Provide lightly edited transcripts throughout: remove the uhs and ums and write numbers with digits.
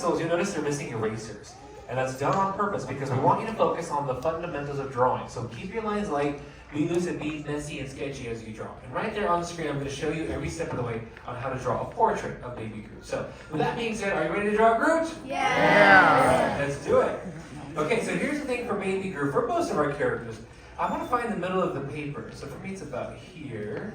So as you notice, they're missing erasers. And that's done on purpose because we want you to focus on the fundamentals of drawing. So keep your lines light, be lucid, be messy and sketchy as you draw. And right there on the screen, I'm going to show you every step of the way on how to draw a portrait of baby Groot. So with that being said, are you ready to draw Groot? Yeah. Let's do it. Okay, so here's the thing for baby Groot. For most of our characters, I want to find the middle of the paper. So for me, it's about here.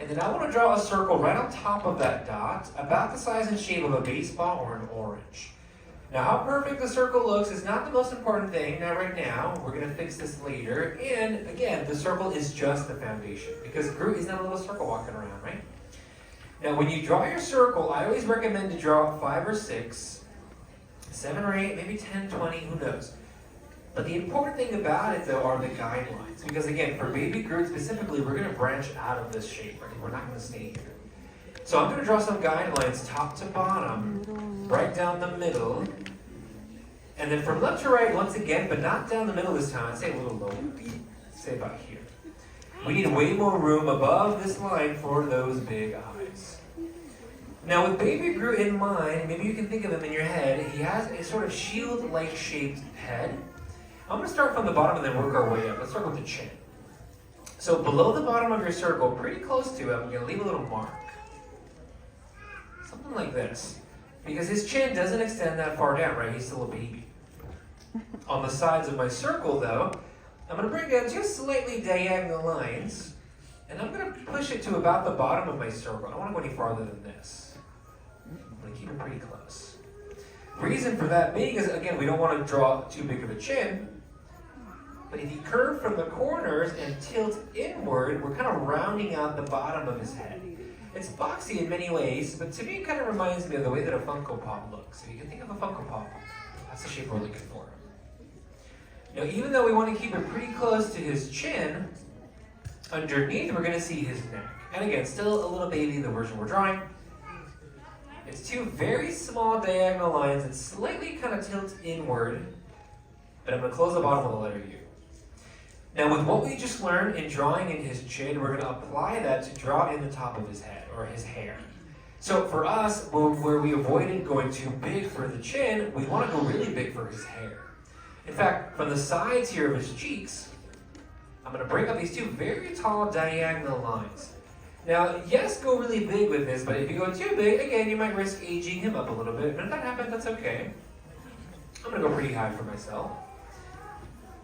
And then I want to draw a circle right on top of that dot, about the size and shape of a baseball or an orange. Now, how perfect the circle looks is not the most important thing. Now, right now, we're going to fix this later. And again, the circle is just the foundation because Groot is not a little circle walking around, right? Now, when you draw your circle, I always recommend to draw 5 or 6, 7 or 8, maybe 10, 20, who knows. But the important thing about it, though, are the guidelines. Because again, for baby Groot specifically, we're going to branch out of this shape, right? We're not going to stay here. So I'm going to draw some guidelines top to bottom, right down the middle. And then from left to right, once again, but not down the middle this time. I'd say a little lower. Say about here. We need way more room above this line for those big eyes. Now with baby Groot in mind, maybe you can think of him in your head. He has a sort of shield-like shaped head. I'm going to start from the bottom and then work our way up. Let's start with the chin. So below the bottom of your circle, pretty close to it, I'm going to leave a little mark. Something like this. Because his chin doesn't extend that far down, right? He's still a baby. On the sides of my circle, though, I'm going to bring down just slightly diagonal lines. And I'm going to push it to about the bottom of my circle. I don't want to go any farther than this. I'm going to keep it pretty close. Reason for that being is, again, we don't want to draw too big of a chin. But if you curve from the corners and tilt inward, we're kind of rounding out the bottom of his head. It's boxy in many ways, but to me it kind of reminds me of the way that a Funko Pop looks. If you can think of a Funko Pop, that's the shape we're looking for. Now, even though we want to keep it pretty close to his chin, underneath we're going to see his neck. And again, still a little baby, the version we're drawing. It's 2 very small diagonal lines that slightly kind of tilt inward, but I'm going to close the bottom with the letter U. Now with what we just learned in drawing in his chin, we're going to apply that to draw in the top of his head, or his hair. So for us, where we avoided going too big for the chin, we want to go really big for his hair. In fact, from the sides here of his cheeks, I'm going to break up these 2 very tall diagonal lines. Now, yes, go really big with this, but if you go too big, again, you might risk aging him up a little bit. But if that happens, that's okay. I'm going to go pretty high for myself.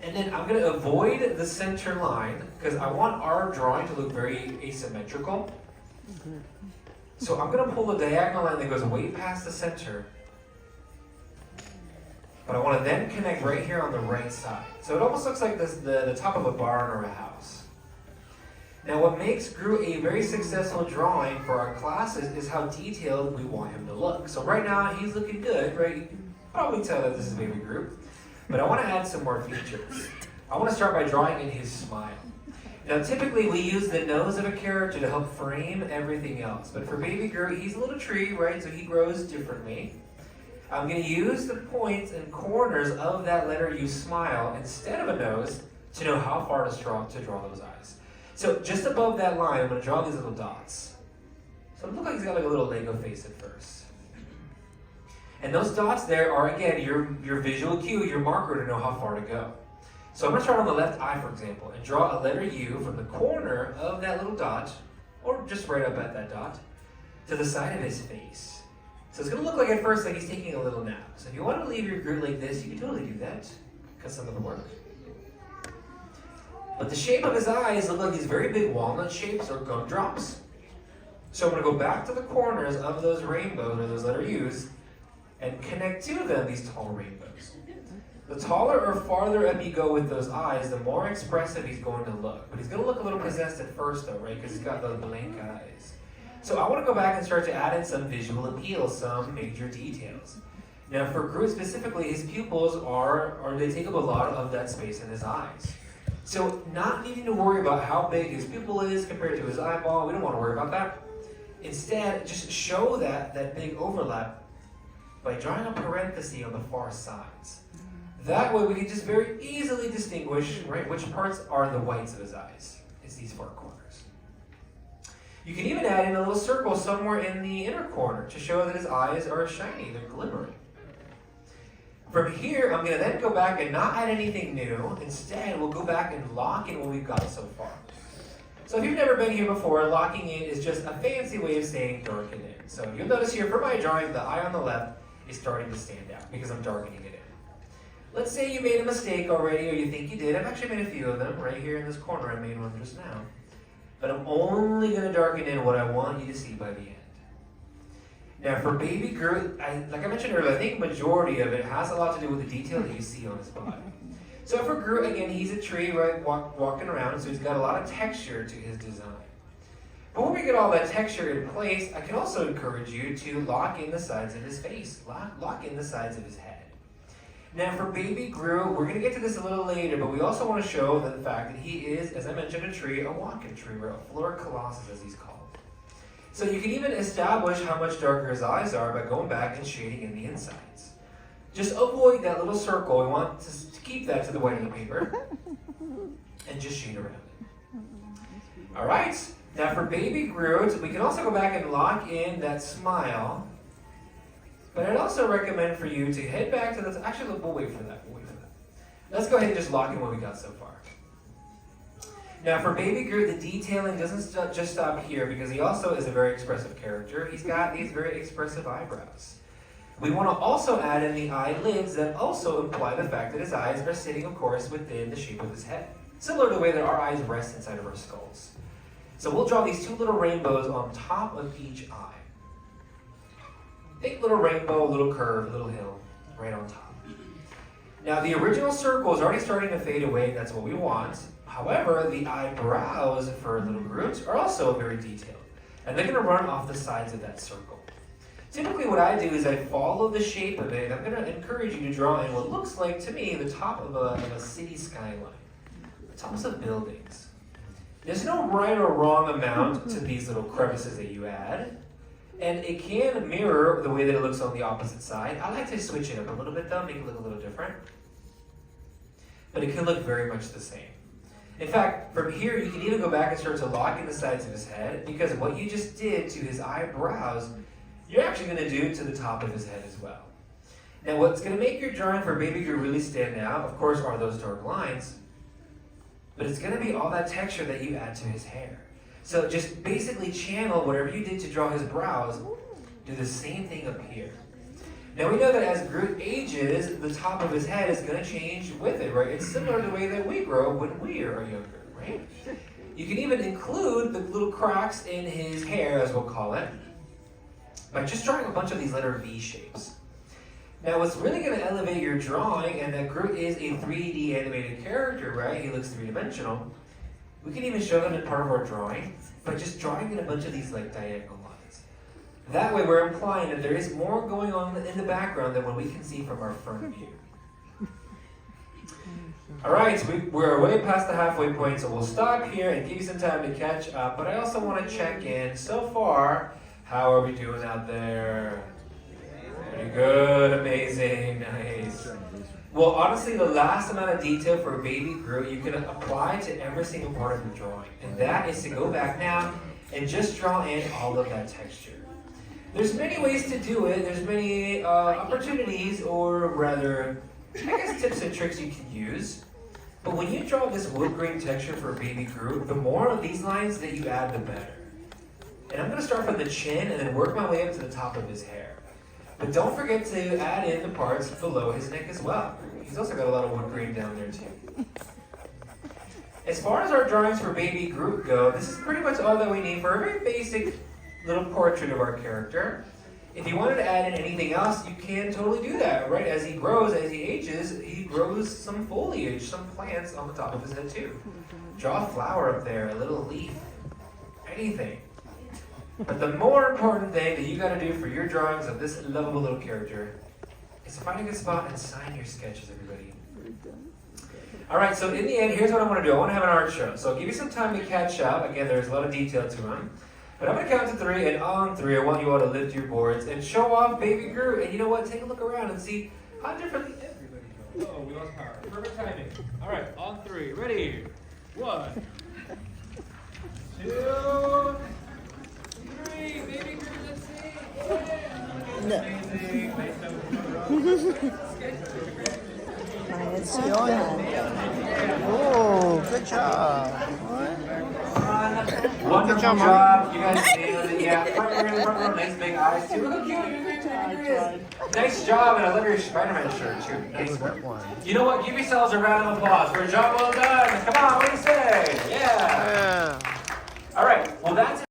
And then I'm going to avoid the center line because I want our drawing to look very asymmetrical. So I'm going to pull a diagonal line that goes way past the center. But I want to then connect right here on the right side. So it almost looks like this, the top of a barn or a house. Now what makes Groot a very successful drawing for our classes is how detailed we want him to look. So right now he's looking good, right? You can probably tell that this is baby Groot. But I want to add some more features. I want to start by drawing in his smile. Now typically we use the nose of a character to help frame everything else. But for baby Groot, he's a little tree, right? So he grows differently. I'm going to use the points and corners of that letter U smile instead of a nose to know how far to draw those eyes. So just above that line, I'm going to draw these little dots. So it looks like he's got like a little Lego face at first. And those dots there are, again, your visual cue, your marker to know how far to go. So I'm going to start on the left eye, for example, and draw a letter U from the corner of that little dot, or just right up at that dot, to the side of his face. So it's going to look like at first like he's taking a little nap. So if you want to leave your Groot like this, you can totally do that, because some of them work. But the shape of his eyes look like these very big walnut shapes or gumdrops. So I'm going to go back to the corners of those rainbows, or those letter U's, and connect to them these tall rainbows. The taller or farther up you go with those eyes, the more expressive he's going to look. But he's going to look a little possessed at first though, right? Because he's got those blank eyes. So I want to go back and start to add in some visual appeal, some major details. Now for Groot specifically, his pupils they take up a lot of that space in his eyes. So not needing to worry about how big his pupil is compared to his eyeball, we don't want to worry about that. Instead, just show that big overlap by drawing a parenthesis on the far sides. That way we can just very easily distinguish, right, which parts are the whites of his eyes. It's these far corners. You can even add in a little circle somewhere in the inner corner to show that his eyes are shiny, they're glimmering. From here, I'm going to then go back and not add anything new. Instead, we'll go back and lock in what we've got so far. So if you've never been here before, locking in is just a fancy way of saying darken in. So you'll notice here for my drawing, the eye on the left is starting to stand out because I'm darkening it in. Let's say you made a mistake already, or you think you did. I've actually made a few of them. Right here in this corner, I made one just now. But I'm only going to darken in what I want you to see by the end. Now for baby Groot, like I mentioned earlier, I think majority of it has a lot to do with the detail that you see on his body. So for Groot, again, he's a tree, right, walking around, so he's got a lot of texture to his design. But when we get all that texture in place, I can also encourage you to lock in the sides of his face, lock in the sides of his head. Now for baby Groot, we're going to get to this a little later, but we also want to show the fact that he is, as I mentioned, a tree, a walking tree, or a floor colossus as he's called. So you can even establish how much darker his eyes are by going back and shading in the insides. Just avoid that little circle. We want to keep that to the white of the paper. And just shade around it. Alright, now for baby Groot, we can also go back and lock in that smile. But I'd also recommend for you to head back to the... Actually, we'll wait for that. Let's go ahead and just lock in what we got so far. Now for baby Groot, the detailing doesn't just stop here because he also is a very expressive character. He's got these very expressive eyebrows. We want to also add in the eyelids that also imply the fact that his eyes are sitting, of course, within the shape of his head. Similar to the way that our eyes rest inside of our skulls. So we'll draw these two little rainbows on top of each eye. Think little rainbow, little curve, little hill, right on top. Now the original circle is already starting to fade away, that's what we want. However, the eyebrows for little Groot are also very detailed. And they're going to run off the sides of that circle. Typically what I do is I follow the shape of it, and I'm going to encourage you to draw in what looks like, to me, the top of a city skyline. The tops of buildings. There's no right or wrong amount to these little crevices that you add. And it can mirror the way that it looks on the opposite side. I like to switch it up a little bit though, make it look a little different. But it can look very much the same. In fact, from here you can even go back and start to lock in the sides of his head, because what you just did to his eyebrows, you're actually going to do to the top of his head as well. Now what's going to make your drawing for baby Groot really stand out, of course, are those dark lines. But it's going to be all that texture that you add to his hair. So just basically channel whatever you did to draw his brows, do the same thing up here. Now we know that as Groot ages, the top of his head is going to change with it, right? It's similar to the way that we grow when we are younger, right? You can even include the little cracks in his hair, as we'll call it, by just drawing a bunch of these letter V shapes. Now what's really going to elevate your drawing, and that Groot is a 3D animated character, right? He looks three-dimensional. We can even show them in part of our drawing by just drawing in a bunch of these like diagonal lines. That way we're implying that there is more going on in the background than what we can see from our front view. Alright, so we're way past the halfway point, so we'll stop here and give you some time to catch up. But I also want to check in. So far, how are we doing out there? Pretty good, amazing, nice. Well, honestly, the last amount of detail for baby Groot you can apply to every single part of your drawing. And that is to go back now and just draw in all of that texture. There's many ways to do it. There's many opportunities, or rather, I guess tips and tricks you can use. But when you draw this wood grain texture for baby Groot, the more of these lines that you add, the better. And I'm going to start from the chin and then work my way up to the top of his hair. But don't forget to add in the parts below his neck as well. He's also got a lot of wood grain down there too. As far as our drawings for baby Groot go, this is pretty much all that we need for a very basic little portrait of our character. If you wanted to add in anything else, you can totally do that, right? As he grows, as he ages, he grows some foliage, some plants on the top of his head too. Draw a flower up there, a little leaf, anything. But the more important thing that you got to do for your drawings of this lovable little character is to find a good spot and sign your sketches, everybody. Alright, so in the end, here's what I want to do. I want to have an art show. So I'll give you some time to catch up. Again, there's a lot of detail to them. But I'm going to count to 3, and on 3, I want you all to lift your boards and show off baby Groot. And you know what? Take a look around and see how differently everybody goes. Oh, we lost power. Perfect timing. Alright, on 3. Ready? 1, 2, 3. Baby Groot, let's see. Yeah. Amazing. Nice. It's going. Oh, good job. Wonderful job, job. You guys nailed it. Yeah, front row, nice big eyes too. Look how cute. You're doing great. Nice job, and I love your Spider-Man shirt too. Nice work. You know what? Give yourselves a round of applause for a job well done. Come on, what do you say? Yeah. All right. Well, that's